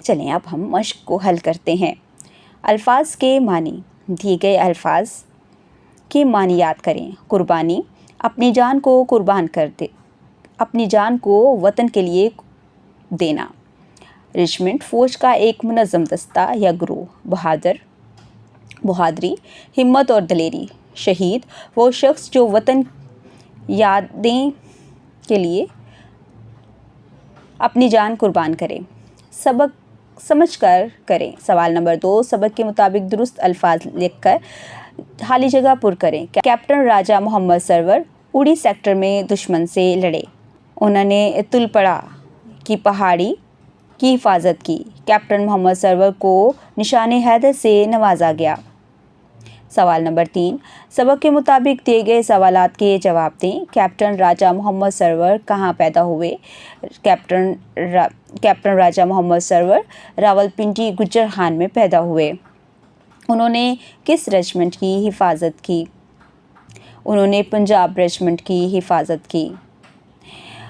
चलें अब हम मश्क को हल करते हैं। अल्फाज के मानी, दिए गए अल्फाज के मानी याद करें। कुर्बानी, अपनी जान को कुर्बान कर दे, अपनी जान को वतन के लिए देना। रेजिमेंट, फौज का एक मुनज़्ज़म दस्ता या ग्रोह। बहादुर, बहादुरी, हिम्मत और दलेरी। शहीद, वो शख्स जो वतन यादें के लिए अपनी जान कुर्बान करे। सबक समझ कर करें। सवाल नंबर 2, सबक के मुताबिक दुरुस्त अल्फाज लिखकर खाली जगह पुर करें। कैप्टन राजा मोहम्मद सरवर उड़ी सेक्टर में दुश्मन से लड़े। उन्होंने तुलपड़ा की पहाड़ी की हिफाजत की। कैप्टन मोहम्मद सरवर को निशाने हैदर से नवाजा गया। सवाल नंबर 3, सबक के मुताबिक दिए गए सवालात के जवाब दें। कैप्टन राजा मोहम्मद सरवर कहाँ पैदा हुए? कैप्टन राजा मोहम्मद सरवर रावलपिंडी गुज्जर खान में पैदा हुए। उन्होंने किस रेजिमेंट की हिफाजत की? उन्होंने पंजाब रेजिमेंट की हिफाजत की।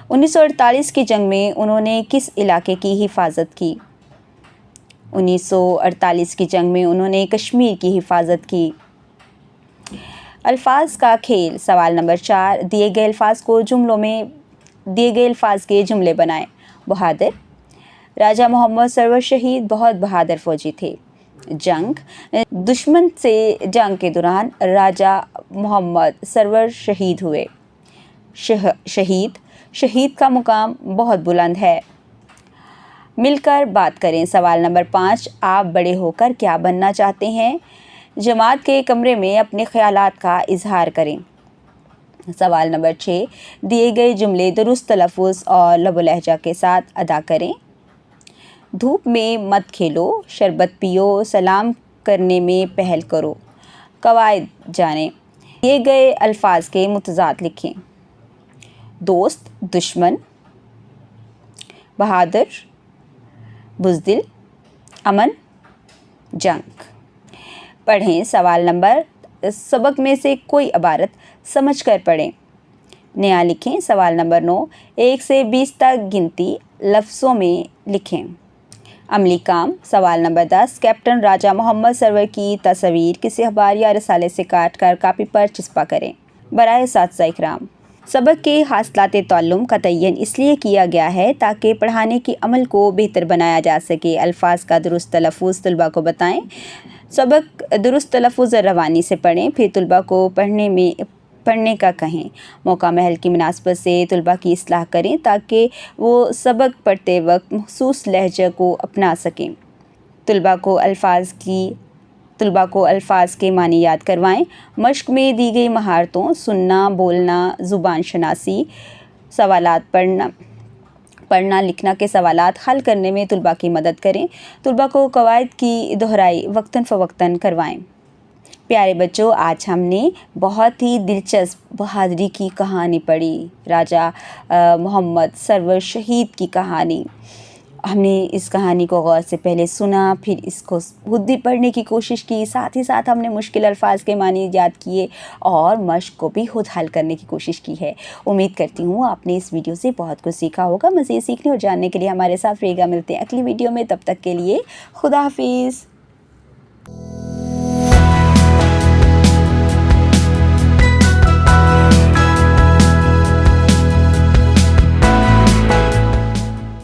1948 की जंग में उन्होंने किस इलाके की हिफाजत की? 1948 की जंग में उन्होंने कश्मीर की हिफाजत की। अल्फाज का खेल। सवाल नंबर 4, दिए गए अल्फाज के जुमले बनाएं। बहादुर, राजा मोहम्मद सरवर शहीद बहुत बहादुर फौजी थे। जंग, दुश्मन से जंग के दौरान राजा मोहम्मद सरवर शहीद हुए। शहीद, शहीद का मुकाम बहुत बुलंद है। मिलकर बात करें। सवाल नंबर 5, आप बड़े होकर क्या बनना चाहते हैं? जमात के कमरे में अपने ख्यालात का इजहार करें। सवाल नंबर 6, दिए गए जुमले दुरुस्त तलफ़्फ़ुज़ और लबो लहजा के साथ अदा करें। धूप में मत खेलो, शरबत पियो, सलाम करने में पहल करो। कवायद जानें। दिए गए अल्फाज के मुतज़ाद लिखें। दोस्त, दुश्मन। बहादुर, बुज़दिल। अमन, जंग। पढ़ें। सवाल नंबर, सबक में से कोई इबारत समझ कर पढ़ें। नया लिखें। सवाल नंबर 9, 1 से 20 तक गिनती लफ्ज़ों में लिखें। अमली काम। सवाल नंबर 10, कैप्टन राजा मोहम्मद सरवर की तस्वीर किसी अखबार या रसाले से काट कर कापी पर चिस्पा करें। बराए साथिया इकराम, सबक के हासिलात ताल्लुम का तयन इसलिए किया गया है ताकि पढ़ाने के अमल को बेहतर बनाया जा सके। अल्फाज का दुरुस्त तलफ़्फ़ुज़ तलबा को बताएं। सबक दुरुस्त तलफ़्फ़ुज़ और रवानी से पढ़ें, फिर तलबा को पढ़ने का कहें। मौका महल की मुनासबत से तलबा की इस्लाह करें ताकि वो सबक पढ़ते वक्त मखसूस लहजे को अपना सकें। तलबा को अल्फाज के मानी याद करवाएं। मश्क में दी गई महारतों सुनना, बोलना, ज़ुबान शनासी, सवालात पढ़ना लिखना के सवालात हल करने में तलबा की मदद करें। तलबा को कवायद की दोहराई वक्तन फ़वक्तन करवाएं। प्यारे बच्चों, आज हमने बहुत ही दिलचस्प बहादुरी की कहानी पढ़ी, राजा मोहम्मद सरवर शहीद की कहानी। हमने इस कहानी को गौर से पहले सुना, फिर इसको खुद भी पढ़ने की कोशिश की, साथ ही साथ हमने मुश्किल अल्फाज के मानी याद किए और मश्क को भी खुद हल करने की कोशिश की है। उम्मीद करती हूँ आपने इस वीडियो से बहुत कुछ सीखा होगा। मज़ीद सीखने और जानने के लिए हमारे साथ रहेगा। मिलते हैं अगली वीडियो में, तब तक के लिए खुदा हाफिज़।